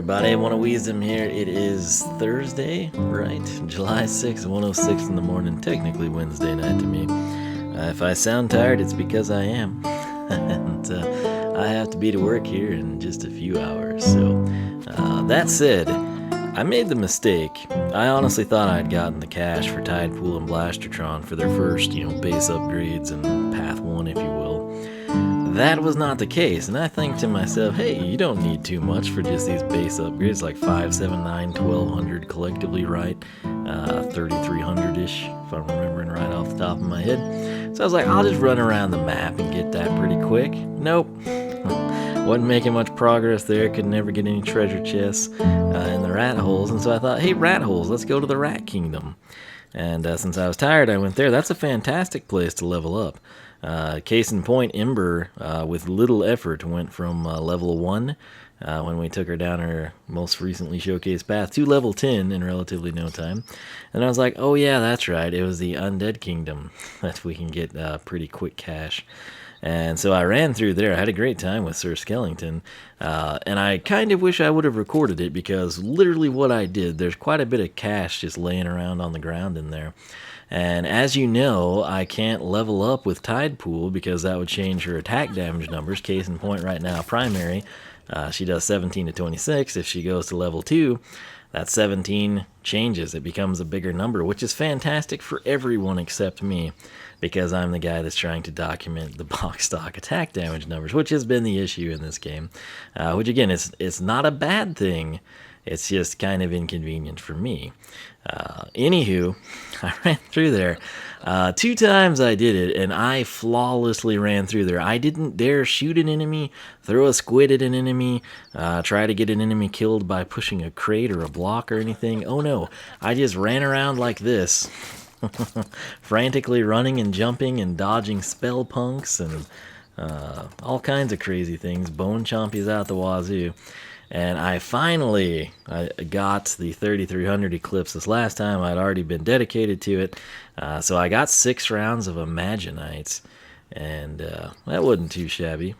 everybody, one of Wiisdom here. It is Thursday, right? July 6th, 1:06 in the morning, technically Wednesday night to me. If I sound tired, it's because I am. And I have to be to work here in just a few hours. So, that said, I made the mistake. I honestly thought I'd gotten the cash for Tidepool and Blastertron for their first, base upgrades and Path 1, if you will. That was not the case, and I think to myself, hey, you don't need too much for just these base upgrades, like 5, 7, 9, 1200 collectively, right? 3300-ish, if I'm remembering right off the top of my head. So I was like, I'll just run around the map and get that pretty quick. Nope. Wasn't making much progress there, could never get any treasure chests in the rat holes, and so I thought, hey, rat holes, let's go to the rat kingdom. And since I was tired, I went there. That's a fantastic place to level up. Case in point, Ember, with little effort, went from level 1 when we took her down her most recently showcased path to level 10 in relatively no time. And I was like, oh yeah, that's right, it was the Undead Kingdom that we can get pretty quick cash. And so I ran through there. I had a great time with Sir Skellington. And I kind of wish I would have recorded it because literally what I did, there's quite a bit of cash just laying around on the ground in there. And as you know, I can't level up with Tidepool because that would change her attack damage numbers. Case in point right now, primary, she does 17 to 26. If she goes to level 2, that 17 changes. It becomes a bigger number, which is fantastic for everyone except me, because I'm the guy that's trying to document the box stock attack damage numbers, which has been the issue in this game. Which again, it's not a bad thing. It's just kind of inconvenient for me. Anywho, I ran through there. 2 times I did it, and I flawlessly ran through there. I didn't dare shoot an enemy, throw a squid at an enemy, try to get an enemy killed by pushing a crate or a block or anything. Oh no, I just ran around like this, frantically running and jumping and dodging spell punks and all kinds of crazy things. Bone chompies out the wazoo. And I finally got the 3300 Eclipse. This last time I'd already been dedicated to it. So I got 6 rounds of Imaginites. And that wasn't too shabby.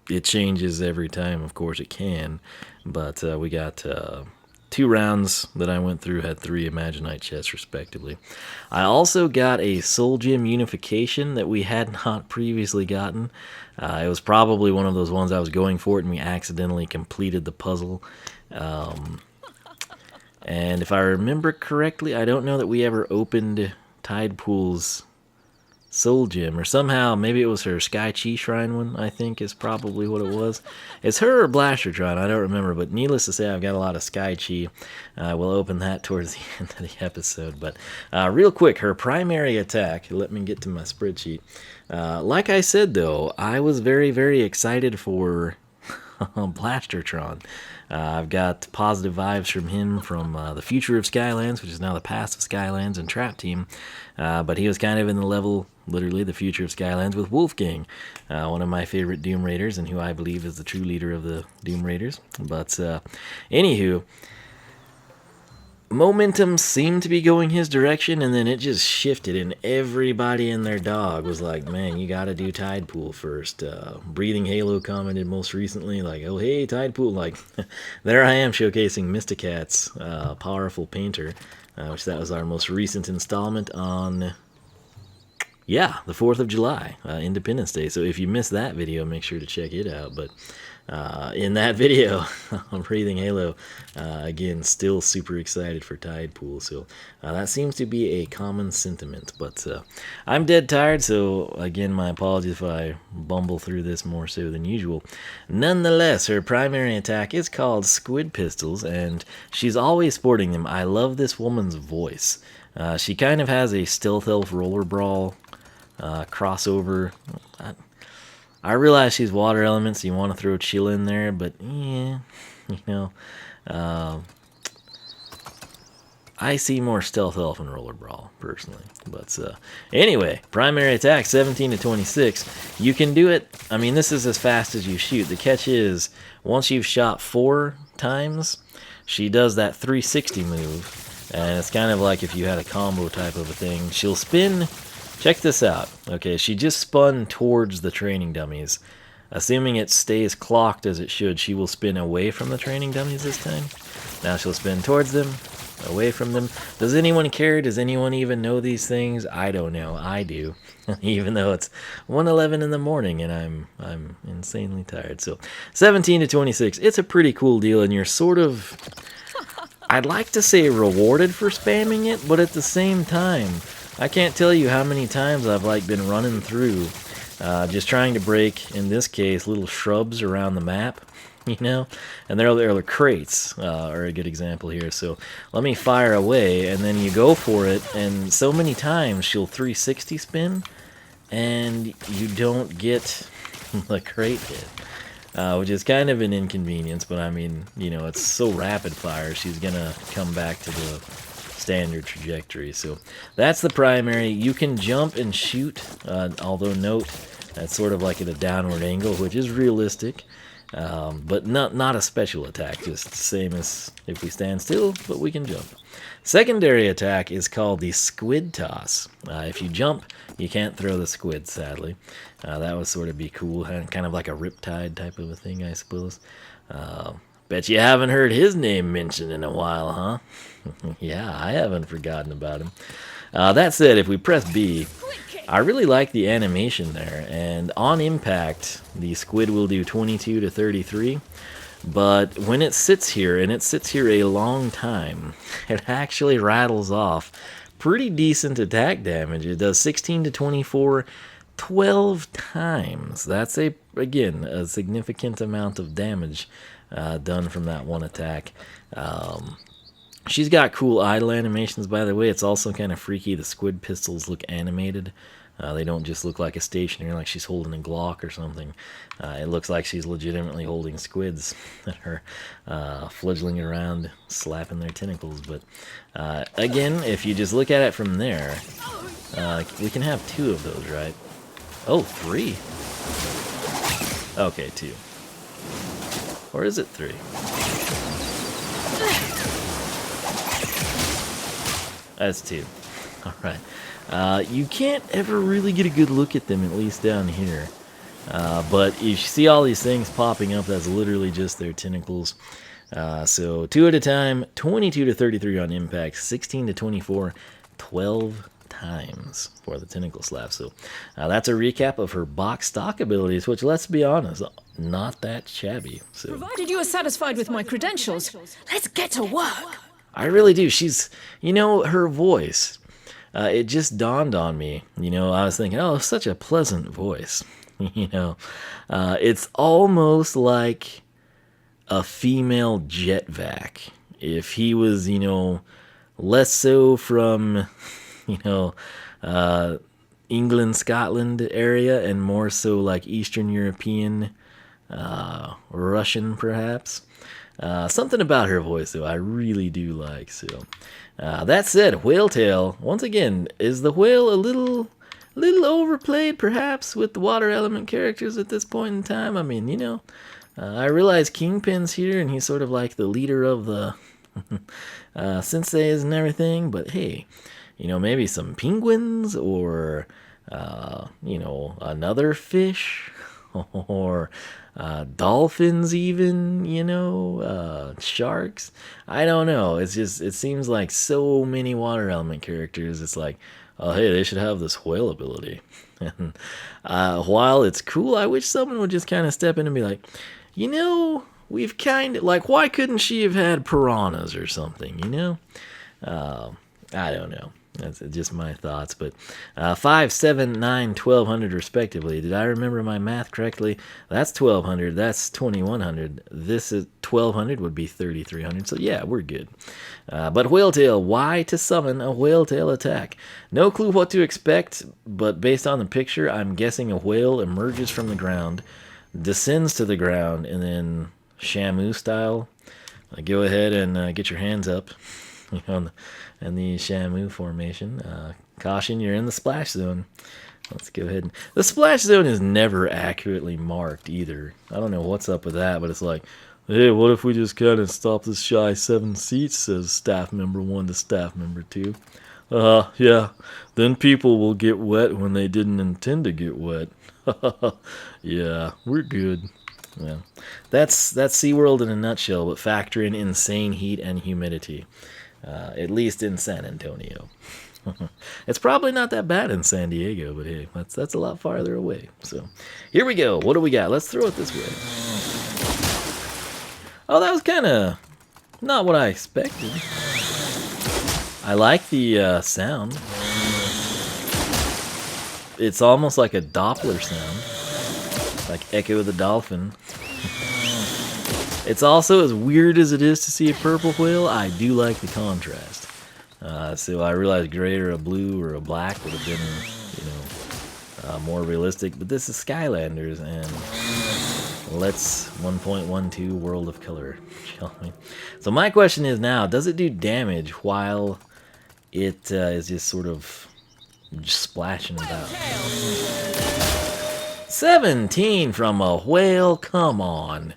It changes every time, of course it can. But we got 2 rounds that I went through, had 3 Imaginite chests respectively. I also got a Soul Gem Unification that we had not previously gotten. It was probably one of those ones I was going for it and we accidentally completed the puzzle. And if I remember correctly, I don't know that we ever opened Tidepool's Soul Gem, or somehow maybe it was her Sky Chi Shrine one, I think is probably what it was. It's her or Blastertron, I don't remember, but needless to say, I've got a lot of Sky Chi. We'll open that towards the end of the episode, but real quick, her primary attack, let me get to my spreadsheet. Like I said though, I was very, very excited for Blastertron. I've got positive vibes from him from the future of Skylands, which is now the past of Skylands and Trap Team. But he was kind of in the level, literally the future of Skylands, with Wolfgang, one of my favorite Doom Raiders and who I believe is the true leader of the Doom Raiders. But anywho, momentum seemed to be going his direction, and then it just shifted, and everybody and their dog was like, man, you gotta do Tidepool first. Breathing Halo commented most recently, like, oh hey, Tidepool, like, there I am showcasing Mysticat's powerful painter, which that was our most recent installment on, yeah, the 4th of July, Independence Day. So if you missed that video, make sure to check it out. But in that video on Breathing Halo, again, still super excited for Tidepool. So that seems to be a common sentiment. But I'm dead tired, so again, my apologies if I bumble through this more so than usual. Nonetheless, her primary attack is called Squid Pistols, and she's always sporting them. I love this woman's voice. She kind of has a Stealth Elf Roller Brawl crossover. I realize she's water elements, so you want to throw chill in there, but yeah, I see more Stealth Elf and Roller Brawl, personally. But anyway, primary attack, 17 to 26. You can do it, I mean, this is as fast as you shoot. The catch is, once you've shot 4 times, she does that 360 move, and it's kind of like if you had a combo type of a thing. She'll spin. Check this out. Okay, she just spun towards the training dummies. Assuming it stays clocked as it should, she will spin away from the training dummies this time. Now she'll spin towards them, away from them. Does anyone care? Does anyone even know these things? I don't know. I do. Even though it's 1:11 in the morning and I'm insanely tired. So 17 to 26. It's a pretty cool deal, and you're sort of, I'd like to say, rewarded for spamming it, but at the same time, I can't tell you how many times I've like been running through just trying to break, in this case, little shrubs around the map. You know, and there are crates are a good example here. So let me fire away, and then you go for it, and so many times she'll 360 spin, and you don't get the crate hit, which is kind of an inconvenience. But I mean, you know, it's so rapid fire, she's gonna come back to the standard trajectory. So that's the primary. You can jump and shoot, although note that's sort of like at a downward angle, which is realistic. But not a special attack, just the same as if we stand still, but we can jump. Secondary attack is called the squid toss. If you jump, you can't throw the squid, sadly. That would sort of be cool, kind of like a riptide type of a thing, I suppose. Bet you haven't heard his name mentioned in a while, huh? Yeah, I haven't forgotten about him. That said, if we press B, I really like the animation there, and on impact, the squid will do 22 to 33, but when it sits here, and it sits here a long time, it actually rattles off pretty decent attack damage. It does 16 to 24, 12 times. That's, again, a significant amount of damage done from that one attack. She's got cool idle animations, by the way. It's also kind of freaky. The squid pistols look animated. They don't just look like a stationary, like she's holding a Glock or something. It looks like she's legitimately holding squids that are fledgling around, slapping their tentacles. But again, if you just look at it from there, we can have 2 of those, right? Oh, 3. Okay, 2. Or is it 3? That's 2. Alright. You can't ever really get a good look at them, at least down here. But if you see all these things popping up, that's literally just their tentacles. So 2 at a time, 22 to 33 on impact, 16 to 24, 12 times for the tentacle slap. So that's a recap of her box stock abilities, which, let's be honest, not that shabby. So provided you are satisfied with my credentials, let's get to work. I really do. She's, you know, her voice, it just dawned on me. You know, I was thinking, oh, such a pleasant voice. You know, it's almost like a female jet vac. If he was, you know, less so from, you know, England, Scotland area, and more so like Eastern European, Russian perhaps. Something about her voice, though, I really do like. So, that said, Whale Tail, once again, is the whale a little overplayed, perhaps, with the water element characters at this point in time? I mean, you know, I realize Kingpin's here, and he's sort of like the leader of the senseis and everything, but hey, you know, maybe some penguins, or, you know, another fish, or dolphins even, you know, sharks. I don't know. It's just, it seems like so many water element characters, it's like, oh, hey, they should have this whale ability. And while it's cool, I wish someone would just kind of step in and be like, you know, we've kind of, like, why couldn't she have had piranhas or something, you know? I don't know. That's just my thoughts, but 5, 7, 9, 1200 respectively. Did I remember my math correctly? That's 1200. That's 2100. This is 1200 would be 3300. So yeah, we're good. But Whale Tail, why to summon a Whale Tail attack? No clue what to expect, but based on the picture, I'm guessing a whale emerges from the ground, descends to the ground, and then Shamu style, go ahead and get your hands up. You know, and the Shamu formation. Caution, you're in the splash zone. Let's go ahead. The splash zone is never accurately marked either. I don't know what's up with that, but it's like, hey, what if we just kind of stop this shy 7 seats, says staff member 1 to staff member 2. Yeah. Then people will get wet when they didn't intend to get wet. Yeah, we're good. Yeah. That's SeaWorld in a nutshell, but factor in insane heat and humidity. At least in San Antonio. It's probably not that bad in San Diego, but hey, that's a lot farther away. So here we go. What do we got? Let's throw it this way. Oh, that was kind of not what I expected. I like the sound. It's almost like a Doppler sound, like Echo the Dolphin. It's also, as weird as it is to see a purple whale, I do like the contrast. So I realized gray or a blue or a black would have been, more realistic. But this is Skylanders, and let's 1.12 World of Color, shall we? So my question is now, does it do damage while it is just sort of just splashing about? 17 from a whale? Come on.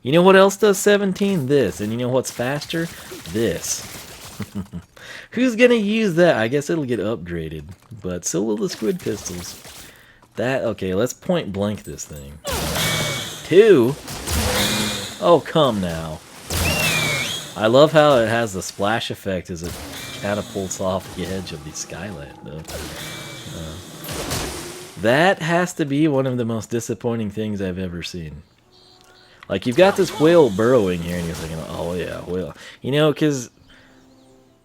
You know what else does 17? This. And you know what's faster? This. Who's gonna use that? I guess it'll get upgraded, but so will the squid pistols. Okay, let's point blank this thing. 2? Oh, come now. I love how it has the splash effect as it catapults off the edge of the skyline, though. That has to be one of the most disappointing things I've ever seen. Like, you've got this whale burrowing here, and you're thinking, oh yeah, whale. You know, because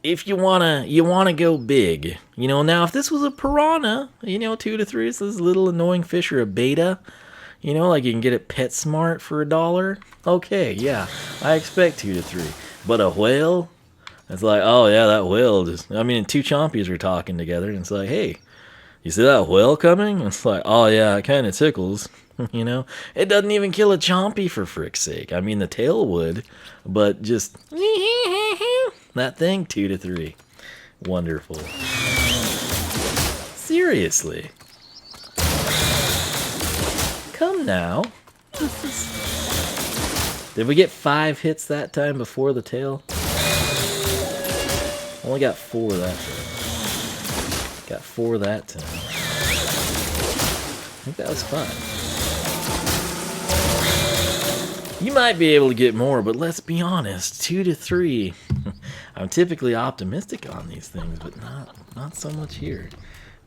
if you wanna go big, now if this was a piranha, 2 to 3, it's this little annoying fish or a beta, like you can get it PetSmart for $1. Okay, yeah, I expect 2 to 3. But a whale, it's like, oh yeah, that whale just, two chompies are talking together, and it's like, hey, you see that whale coming? And it's like, oh yeah, it kind of tickles. It doesn't even kill a chompy, for frick's sake. The tail would, but just that thing, 2 to 3. Wonderful. Seriously. Come now. Did we get 5 hits that time before the tail? Only got 4 that time. Got 4 that time. I think that was fine. You might be able to get more, but let's be honest, 2 to 3. I'm typically optimistic on these things, but not so much here.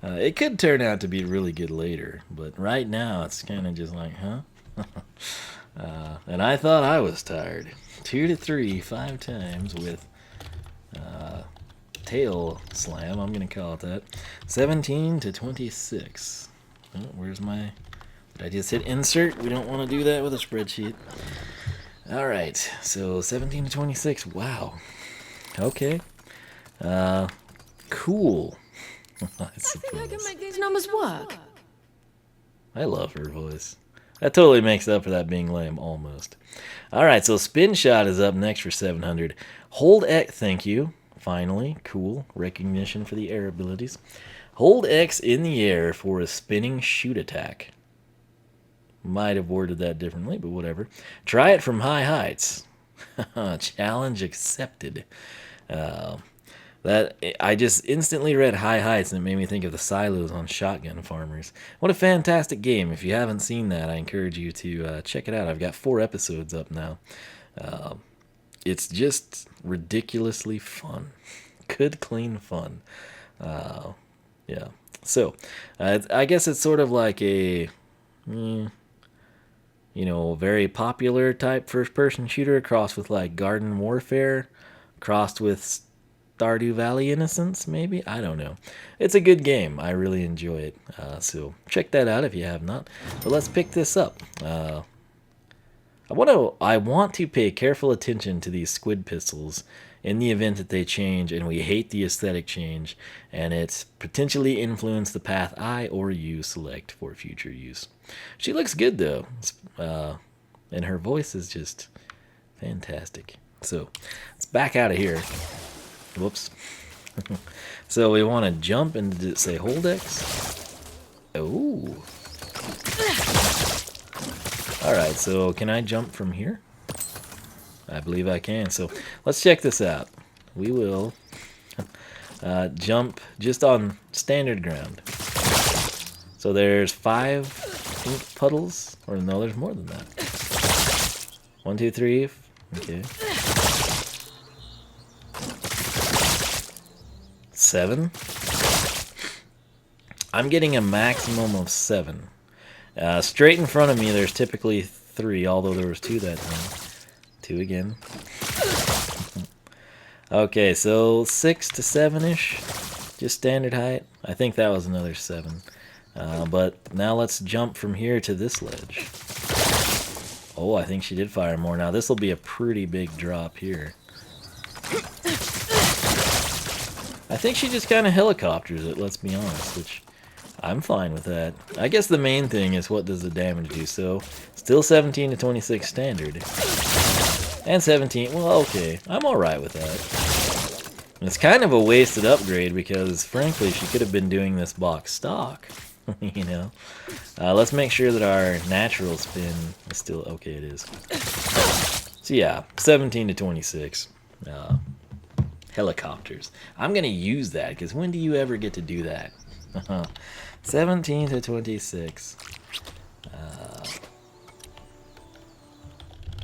It could turn out to be really good later, but right now it's kind of just like, huh? And I thought I was tired. 2 to 3, 5 times with tail slam, I'm going to call it that. 17 to 26. Oh, where's my... Did I just hit insert? We don't want to do that with a spreadsheet. Alright, so 17 to 26. Wow. Okay. Cool. I think I can make these numbers work. I love her voice. That totally makes up for that being lame, almost. Alright, so Spin Shot is up next for 700. Hold X, thank you. Finally, cool. Recognition for the air abilities. Hold X in the air for a spinning shoot attack. Might have worded that differently, but whatever. Try it from high heights. Challenge accepted. That I just instantly read high heights, and it made me think of the silos on Shotgun Farmers. What a fantastic game. If you haven't seen that, I encourage you to check it out. I've got 4 episodes up now. It's just ridiculously fun. Good, clean fun. Yeah. So, I guess it's sort of like a... very popular type first-person shooter crossed with like Garden Warfare, crossed with Stardew Valley Innocence, maybe? I don't know. It's a good game. I really enjoy it. So check that out if you have not. But let's pick this up. I want to pay careful attention to these squid pistols in the event that they change, and we hate the aesthetic change, and it's potentially influence the path I or you select for future use. She looks good though, and her voice is just fantastic. So let's back out of here. Whoops. So we want to jump and say hold X. Oh. Alright, so can I jump from here? I believe I can. So let's check this out. We will jump just on standard ground. So there's 5 ink puddles, or no, there's more than that. 1, 2, 3. Okay. 7. I'm getting a maximum of 7. Straight in front of me, there's typically 3, although there was 2 that time. 2 again. Okay, so 6 to 7-ish, just standard height. I think that was another 7. But now let's jump from here to this ledge. Oh, I think she did fire more. Now this will be a pretty big drop here. I think she just kind of helicopters it, let's be honest, which I'm fine with that. I guess the main thing is what does the damage do. So still 17 to 26 standard. And 17, well, okay, I'm alright with that. It's kind of a wasted upgrade because, frankly, she could have been doing this box stock, you know. Let's make sure that our natural spin is still, okay, it is. So yeah, 17 to 26. Helicopters. I'm going to use that because when do you ever get to do that? 17 to 26.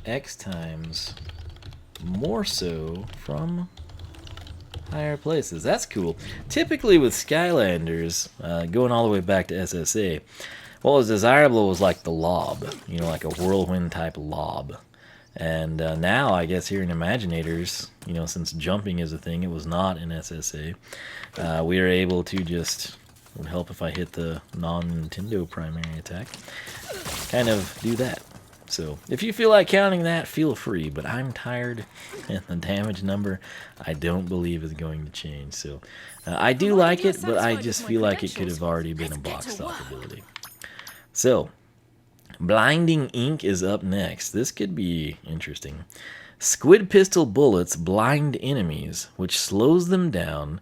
X times more so from higher places. That's cool. Typically with Skylanders, going all the way back to SSA, what was desirable was like the lob, you know, like a whirlwind type lob. And now, I guess here in Imaginators, you know, since jumping is a thing, it was not in SSA, we are able to just, it would help if I hit the non-Nintendo primary attack, kind of do that. So, if you feel like counting that, feel free, but I'm tired, and the damage number, I don't believe is going to change. So, I do like it, but I just feel like it could have already been a box stock ability. So, Blinding Ink is up next. This could be interesting. Squid pistol bullets blind enemies, which slows them down,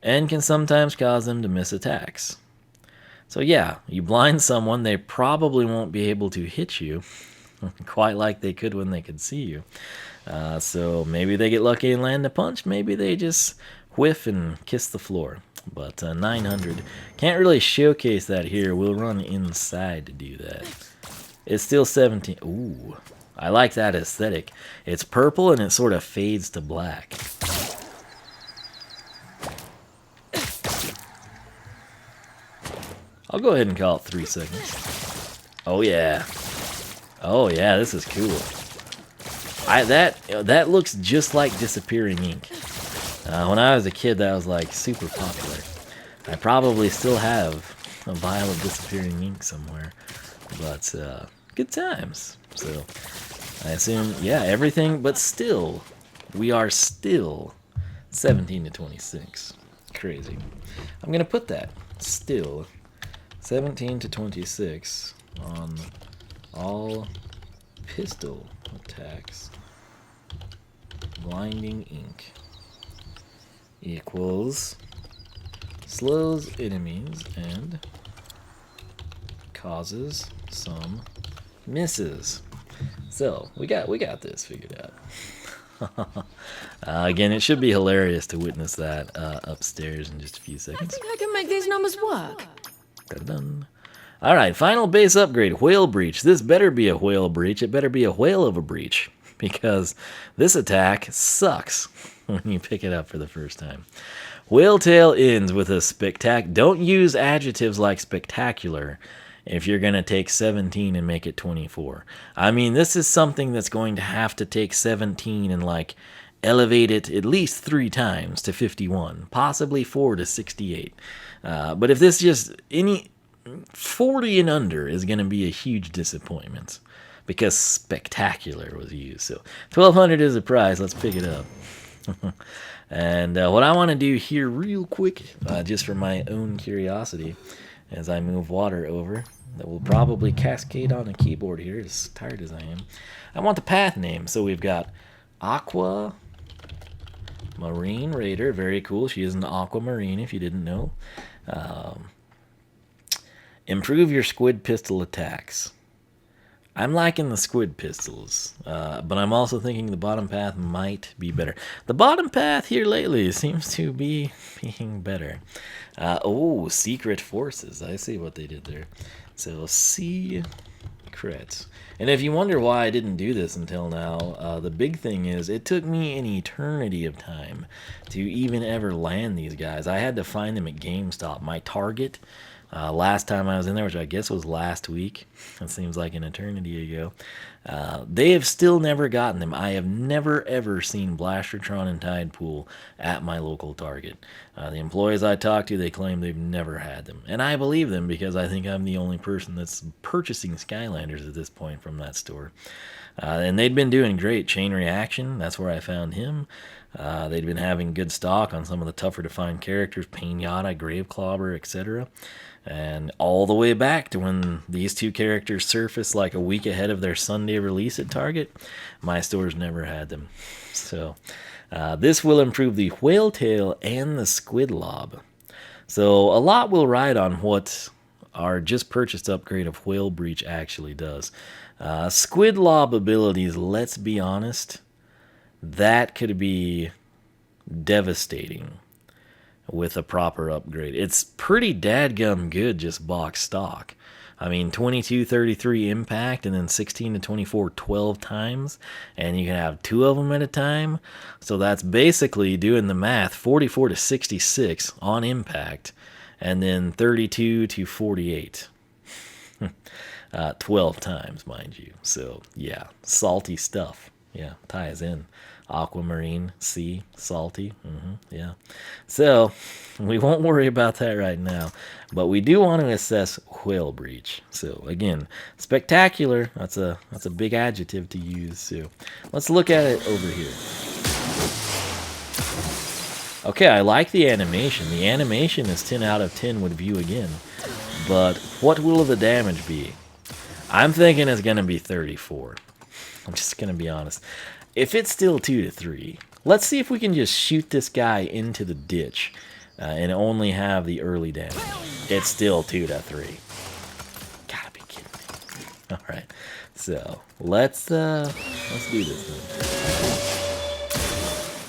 and can sometimes cause them to miss attacks. So yeah, you blind someone, they probably won't be able to hit you, quite like they could when they could see you. So maybe they get lucky and land a punch, maybe they just whiff and kiss the floor. But 900, can't really showcase that here, we'll run inside to do that. It's still 17, ooh, I like that aesthetic. It's purple and it sort of fades to black. I'll go ahead and call it 3 seconds. Oh yeah. Oh yeah, this is cool. That looks just like disappearing ink. When I was a kid, that was like super popular. I probably still have a vial of disappearing ink somewhere, but good times. So I assume, yeah, everything, but still, we are still 17 to 26. Crazy. I'm gonna put that still 17 to 26 on all pistol attacks. Blinding Ink equals slows enemies and causes some misses. So we got this figured out. Again, it should be hilarious to witness that upstairs in just a few I seconds. think I can make these numbers work. Dun-dun. All right, final base upgrade, Whale Breach. This better be a whale breach. It better be a whale of a breach, because this attack sucks when you pick it up for the first time. Whale Tail ends with a Don't use adjectives like spectacular if you're going to take 17 and make it 24. I mean, this is something that's going to have to take 17 and like elevate it at least 3 times to 51, possibly 4 to 68. But if this just any 40 and under is going to be a huge disappointment because spectacular was used. So 1200 is the prize. Let's pick it up. And what I want to do here real quick, just for my own curiosity, as I move water over, that will probably cascade on a keyboard here, as tired as I am. I want the path name. So we've got Aqua Marine Raider. Very cool. She is an Aquamarine, if you didn't know. Improve your squid pistol attacks. I'm liking the squid pistols, but I'm also thinking the bottom path might be better. The bottom path here lately seems to be being better. Oh, secret forces. I see what they did there. So, secrets. And if you wonder why I didn't do this until now, the big thing is it took me an eternity of time to even ever land these guys. I had to find them at GameStop. My target last time I was in there, which I guess was last week, it seems like an eternity ago, they have still never gotten them. I have never ever seen Blastertron and Tidepool at my local Target. The employees I talked to, they claim they've never had them. And I believe them because I think I'm the only person that's purchasing Skylanders at this point from that store. And they'd been doing great. Chain Reaction, that's where I found him. They'd been having good stock on some of the tougher to find characters, Pinata, Graveclobber, etc. And all the way back to when these two characters surfaced like a week ahead of their Sunday release at Target, my stores never had them. So this will improve the Whale Tail and the Squid Lob. So a lot will ride on what our just purchased upgrade of Whale Breach actually does. Squid Lob abilities, let's be honest, that could be devastating with a proper upgrade. It's pretty dadgum good just box stock. I mean, 22, 33 impact, and then 16 to 24, 12 times, and you can have two of them at a time. So that's basically, doing the math, 44 to 66 on impact, and then 32 to 48. 12 times, mind you. So, yeah, salty stuff. Yeah, ties in. Aquamarine, sea, salty. Yeah. So, we won't worry about that right now. But we do want to assess Whale Breach. So, again, spectacular. That's a big adjective to use. So, let's look at it over here. Okay, I like the animation. The animation is 10 out of 10 with view again. But what will the damage be? I'm thinking it's going to be 34. I'm just going to be honest. If it's still 2 to 3, let's see if we can just shoot this guy into the ditch and only have the early damage. It's still 2 to 3. Gotta be kidding me. All right, so let's do this then.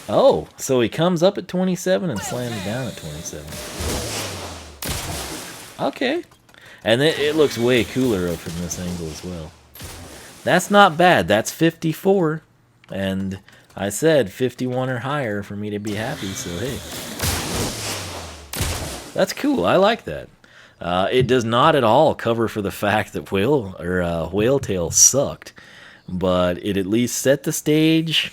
Oh, so he comes up at 27 and slams down at 27. Okay, and it looks way cooler from this angle as well. That's not bad. That's 54. And I said 51 or higher for me to be happy, so hey. That's cool. I like that. It does not at all cover for the fact that Whale Tail sucked, but it at least set the stage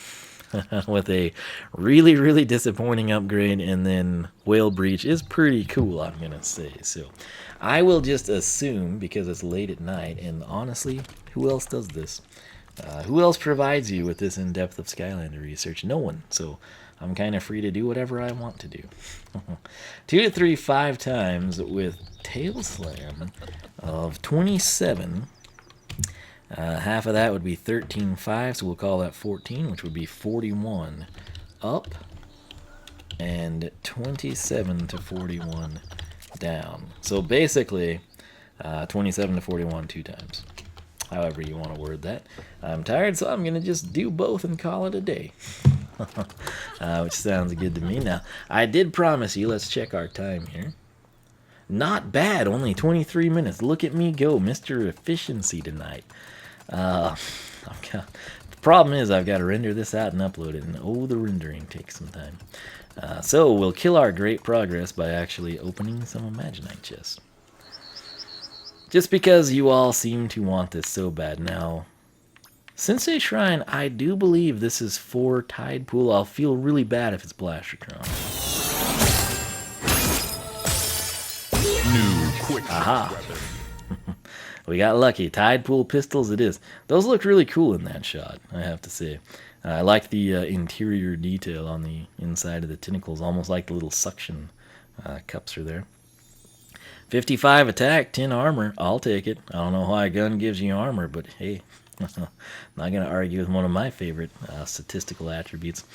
with a really, really disappointing upgrade, and then Whale Breach is pretty cool, I'm going to say. So I will just assume, because it's late at night, and honestly, who else does this? Who else provides you with this in-depth of Skylander research? No one. So I'm kind of free to do whatever I want to do. 2 to 3, 5 times with Tail Slam of 27. Half of that would be 13.5, so we'll call that 14, which would be 41 up, and 27 to 41 down. So basically, 27 to 41 2 times. However you want to word that. I'm tired, so I'm going to just do both and call it a day. Which sounds good to me. Now, I did promise you, let's check our time here. Not bad, only 23 minutes. Look at me go, Mr. Efficiency tonight. The problem is I've got to render this out and upload it, and oh, the rendering takes some time. So we'll kill our great progress by actually opening some Imaginite chests. Just because you all seem to want this so bad. Now, Sensei Shrine, I do believe this is for Tidepool. I'll feel really bad if it's Blastertron. New quick Aha. We got lucky. Tidepool pistols it is. Those look really cool in that shot, I have to say. I like the interior detail on the inside of the tentacles, almost like the little suction cups are there. 55 attack, 10 armor. I'll take it. I don't know why a gun gives you armor, but hey, not going to argue with one of my favorite statistical attributes.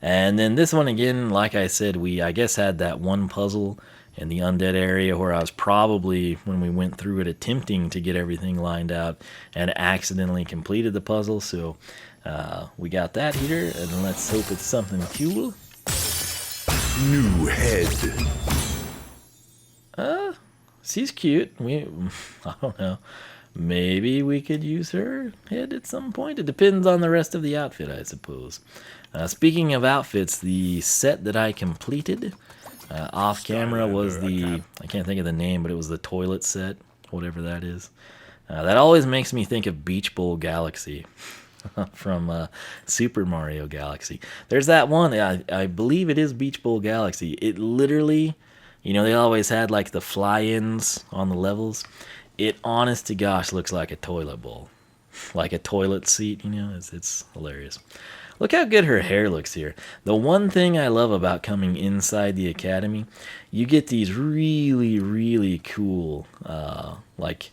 And then this one again, like I said, we I guess had that one puzzle in the undead area where I was probably, when we went through it, attempting to get everything lined out and accidentally completed the puzzle. So we got that here, and let's hope it's something cool. New head. She's cute. I don't know. Maybe we could use her head at some point. It depends on the rest of the outfit, I suppose. Speaking of outfits, the set that I completed off camera was the, I can't think of the name, but it was the toilet set, whatever that is. That always makes me think of Beach Bowl Galaxy from Super Mario Galaxy. There's that one, I believe it is Beach Bowl Galaxy. It literally, you know, they always had like the fly-ins on the levels. It, honest to gosh, looks like a toilet bowl. Like a toilet seat, you know, it's hilarious. Look how good her hair looks here. The one thing I love about coming inside the academy, you get these really, really cool, like,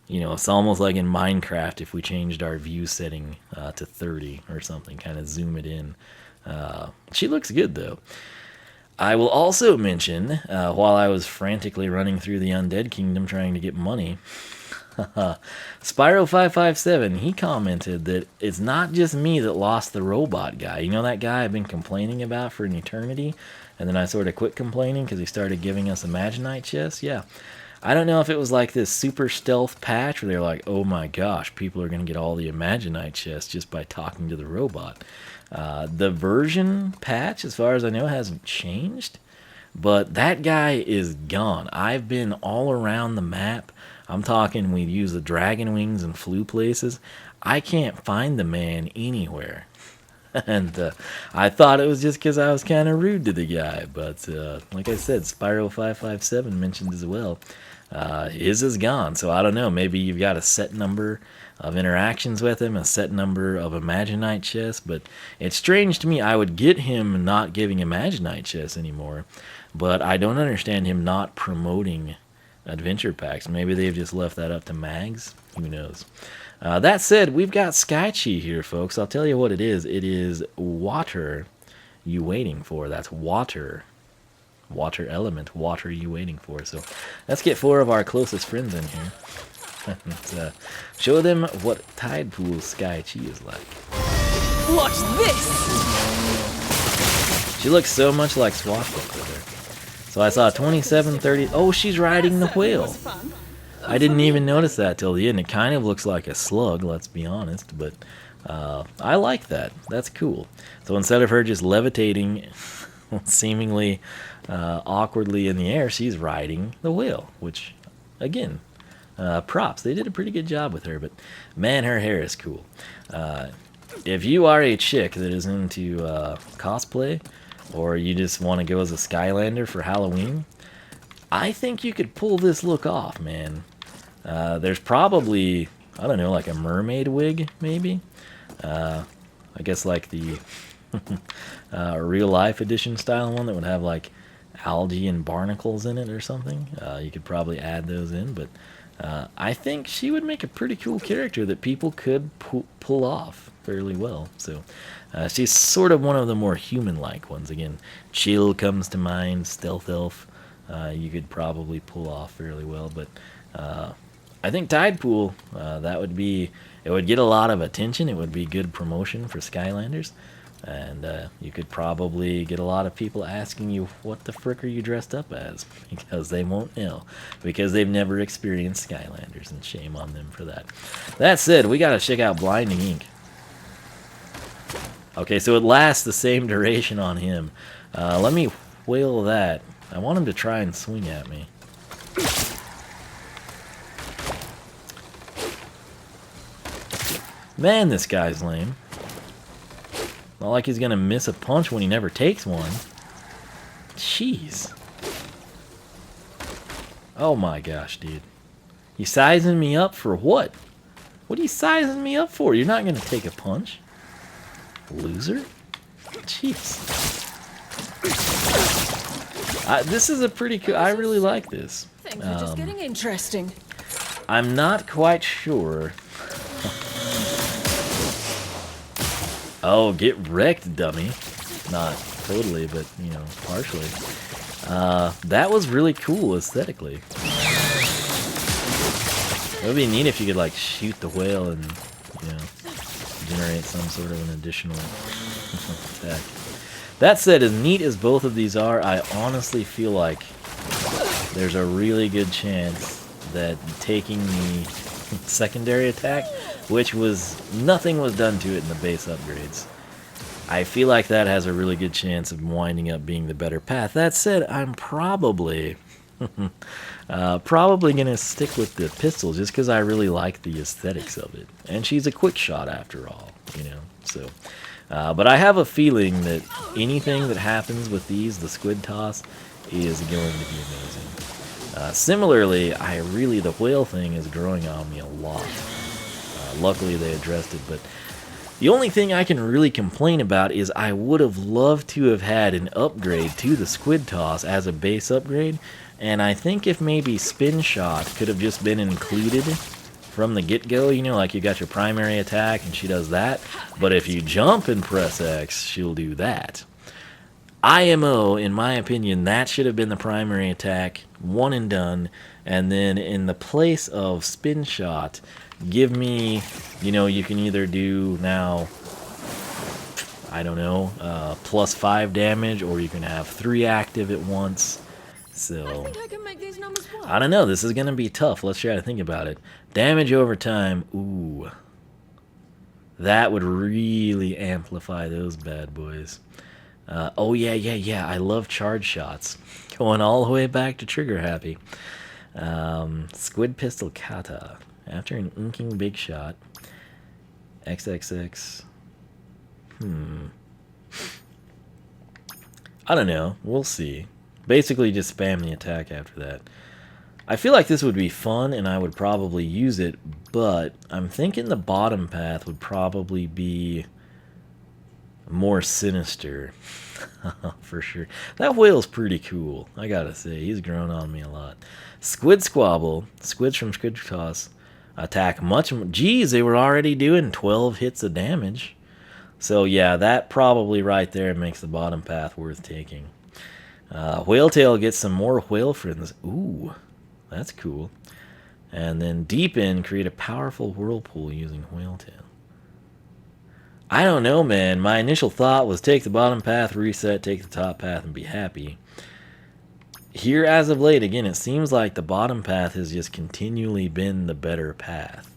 you know, it's almost like in Minecraft if we changed our view setting to 30 or something, kind of zoom it in. She looks good, though. I will also mention, while I was frantically running through the Undead Kingdom trying to get money, Spyro557, he commented that it's not just me that lost the robot guy. You know that guy I've been complaining about for an eternity? And then I sort of quit complaining because he started giving us Imaginite chests? Yeah. I don't know if it was like this super stealth patch where they're like, oh my gosh, people are going to get all the Imaginite chests just by talking to the robot. The version patch, as far as I know, hasn't changed. But that guy is gone. I've been all around the map. I'm talking, we've used the dragon wings and flew places. I can't find the man anywhere. And I thought it was just because I was kind of rude to the guy. But like I said, Spyro557 mentioned as well. His is gone. So I don't know. Maybe you've got a set number of interactions with him, a set number of Imaginite chests. But it's strange to me. I would get him not giving Imaginite chests anymore. But I don't understand him not promoting adventure packs. Maybe they've just left that up to mags. Who knows? That said, we've got Skychi here, folks. I'll tell you what it is. It is water you waiting for. That's water. Water element. Water you waiting for. So let's get 4 of our closest friends in here. And, show them what Tidepool Skychi is like. Watch this! She looks so much like Swashbuckler there. So I saw 2730. Oh, she's riding the whale. I didn't even notice that till the end. It kind of looks like a slug, let's be honest, but I like that. That's cool. So instead of her just levitating seemingly awkwardly in the air, she's riding the whale, which, again, props. They did a pretty good job with her, but man, her hair is cool. If you are a chick that is into cosplay, or you just want to go as a Skylander for Halloween, I think you could pull this look off, man. There's probably, I don't know, like a mermaid wig, maybe? I guess like the real-life edition style one that would have like algae and barnacles in it or something. You could probably add those in, but I think she would make a pretty cool character that people could pull off fairly well. So she's sort of one of the more human-like ones. Again, Chill comes to mind, Stealth Elf. You could probably pull off fairly well, but I think Tidepool, that would be, it would get a lot of attention. It would be good promotion for Skylanders, and you could probably get a lot of people asking you, what the frick are you dressed up as? Because they won't know, because they've never experienced Skylanders, and shame on them for that. That said, we gotta check out Blinding Ink. Okay, so it lasts the same duration on him. Let me whale that. I want him to try and swing at me. Man, this guy's lame. Not like he's gonna miss a punch when he never takes one. Jeez. Oh my gosh, dude. You sizing me up for what? What are you sizing me up for? You're not gonna take a punch. Loser? Jeez. This is a pretty cool... I really like this. Things are just getting interesting. I'm not quite sure. Oh, get wrecked, dummy. Not totally, but, you know, partially. That was really cool aesthetically. It would be neat if you could like shoot the whale and, you know, generate some sort of an additional attack. That said, as neat as both of these are, I honestly feel like there's a really good chance that taking the secondary attack, which was nothing was done to it in the base upgrades, I feel like that has a really good chance of winding up being the better path. That said, I'm probably gonna stick with the pistol just because I really like the aesthetics of it, and she's a quick shot after all, you know. So, but I have a feeling that anything that happens with these, the squid toss, is going to be amazing. Similarly, the whale thing is growing on me a lot. Luckily they addressed it, but the only thing I can really complain about is I would have loved to have had an upgrade to the squid toss as a base upgrade, and I think if maybe spin shot could have just been included from the get-go, you know, like you got your primary attack and she does that, but if you jump and press X, she'll do that. IMO, in my opinion, that should have been the primary attack, one and done, and then in the place of spin shot, give me, you know, you can either do now, I don't know, +5 damage, or you can have 3 active at once. So, I think I can make these numbers work. I don't know, this is going to be tough. Let's try to think about it. Damage over time, ooh. That would really amplify those bad boys. Oh yeah, I love charge shots. Going all the way back to trigger happy. Squid pistol kata. After an inking big shot. XXX. I don't know. We'll see. Basically just spam the attack after that. I feel like this would be fun and I would probably use it, but I'm thinking the bottom path would probably be more sinister. For sure. That whale's pretty cool, I gotta say. He's grown on me a lot. Squid Squabble. Squids from Squid Toss attack much more. Geez, they were already doing 12 hits of damage. So yeah, that probably right there makes the bottom path worth taking. Whale Tail gets some more whale friends. Ooh, that's cool. And then Deepen, create a powerful whirlpool using Whale Tail. I don't know, man. My initial thought was take the bottom path, reset, take the top path, and be happy. Here, as of late, again, it seems like the bottom path has just continually been the better path.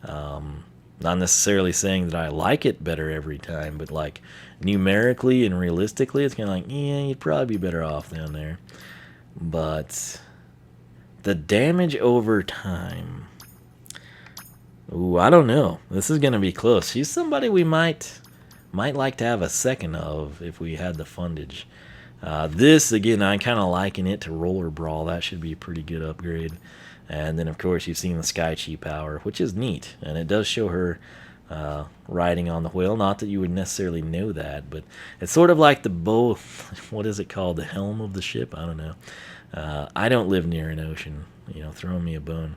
Not necessarily saying that I like it better every time, but like numerically and realistically, it's kind of like, yeah, you'd probably be better off down there. But the damage over time... Ooh, I don't know. This is going to be close. She's somebody we might like to have a second of if we had the fundage. This, again, I kind of liken it to Roller Brawl. That should be a pretty good upgrade. And then, of course, you've seen the Sky Chi power, which is neat. And it does show her riding on the whale. Not that you would necessarily know that, but it's sort of like the bow. What is it called? The helm of the ship? I don't know. I don't live near an ocean. You know, throwing me a bone.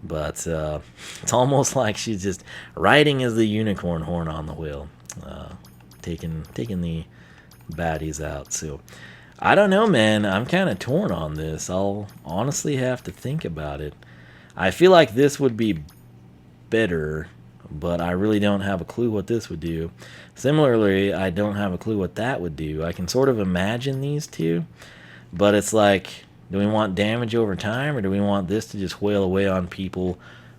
But it's almost like she's just riding as the unicorn horn on the whale. Taking the baddies out. So, I don't know, man. I'm kind of torn on this. I'll honestly have to think about it. I feel like this would be better, but I really don't have a clue what this would do. Similarly, I don't have a clue what that would do. I can sort of imagine these two, but it's like, do we want damage over time, or do we want this to just whale away on people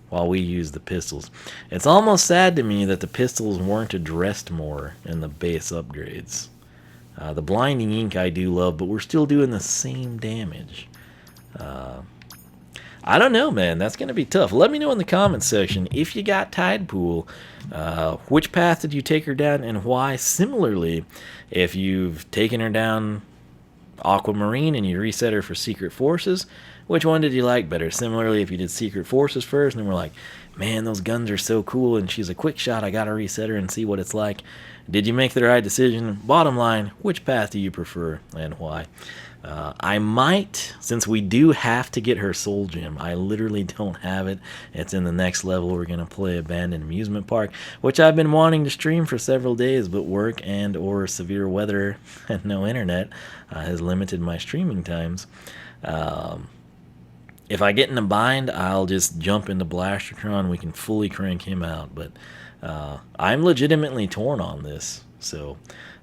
while we use the pistols? It's almost sad to me that the pistols weren't addressed more in the base upgrades. The blinding ink I do love, but we're still doing the same damage. I don't know, man. That's going to be tough. Let me know in the comments section if you got Tidepool. Which path did you take her down and why? Similarly, if you've taken her down Aquamarine and you reset her for Secret Forces, which one did you like better? Similarly, if you did Secret Forces first and then we're like, man, those guns are so cool and she's a quick shot, I gotta reset her and see what it's like. Did you make the right decision? Bottom line, which path do you prefer and why? I might, since we do have to get her soul gem. I literally don't have it. It's in the next level. We're going to play Abandoned Amusement Park, which I've been wanting to stream for several days, but work and or severe weather and no internet has limited my streaming times. If I get in a bind, I'll just jump into Blastertron. We can fully crank him out, but I'm legitimately torn on this, so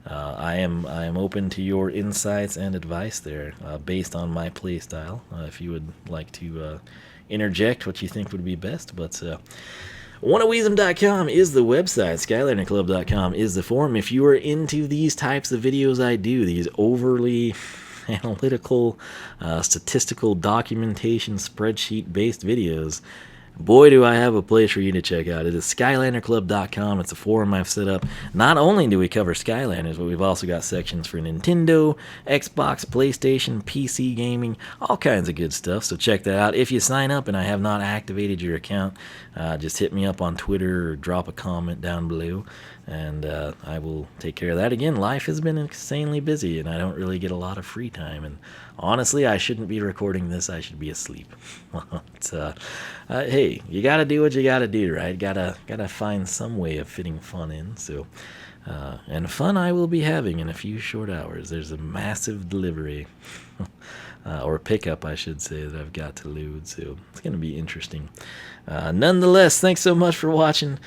I am open to your insights and advice there, based on my playstyle. If you would like to interject what you think would be best, but Wiisdom.com is the website. SkylanderClub.com is the forum. If you are into these types of videos I do, these overly analytical, statistical documentation, spreadsheet-based videos, boy, do I have a place for you to check out. It is SkylanderClub.com. It's a forum I've set up. Not only do we cover Skylanders, but we've also got sections for Nintendo, Xbox, PlayStation, PC gaming, all kinds of good stuff. So check that out. If you sign up and I have not activated your account, just hit me up on Twitter or drop a comment down below, and I will take care of that. Again, life has been insanely busy, and I don't really get a lot of free time. And honestly, I shouldn't be recording this. I should be asleep. But, hey, you gotta do what you gotta do, right? Gotta find some way of fitting fun in. So, and fun I will be having in a few short hours. There's a massive delivery, or pickup, I should say, that I've got to load. So it's gonna be interesting. Nonetheless, thanks so much for watching.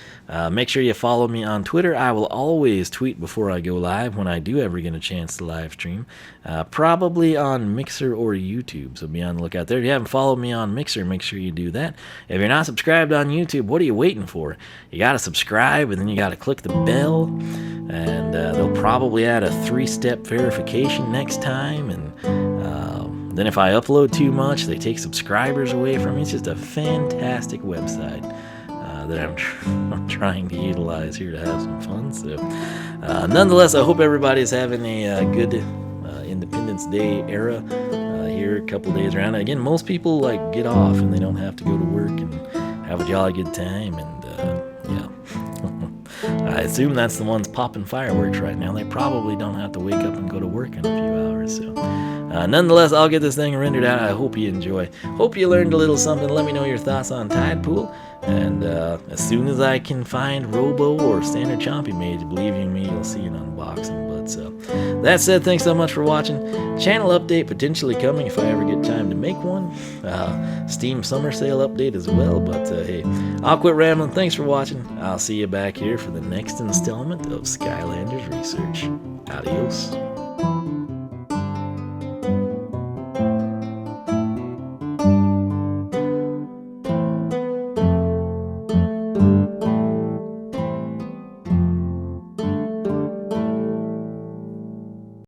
Make sure you follow me on Twitter. I will always tweet before I go live when I do ever get a chance to live stream. Probably on Mixer or YouTube, so be on the lookout there. If you haven't followed me on Mixer, make sure you do that. If you're not subscribed on YouTube, what are you waiting for? You got to subscribe, and then you got to click the bell, and they'll probably add a 3-step verification next time, and then if I upload too much, they take subscribers away from me. It's just a fantastic website that I'm trying to utilize here to have some fun. So, nonetheless, I hope everybody's having a good Independence Day era here. A couple days around. Again, most people like get off and they don't have to go to work and have a jolly good time. And yeah. I assume that's the ones popping fireworks right now. They probably don't have to wake up and go to work in a few hours. So, nonetheless, I'll get this thing rendered out. I hope you enjoy. Hope you learned a little something. Let me know your thoughts on Tidepool. And as soon as I can find Robo or Standard Chompy Mage, believe you me, you'll see an unboxing. But that said, thanks so much for watching. Channel update potentially coming if I ever get time to make one. Steam Summer Sale update as well. But hey, I'll quit rambling. Thanks for watching. I'll see you back here for the next installment of Skylanders Research. Adios.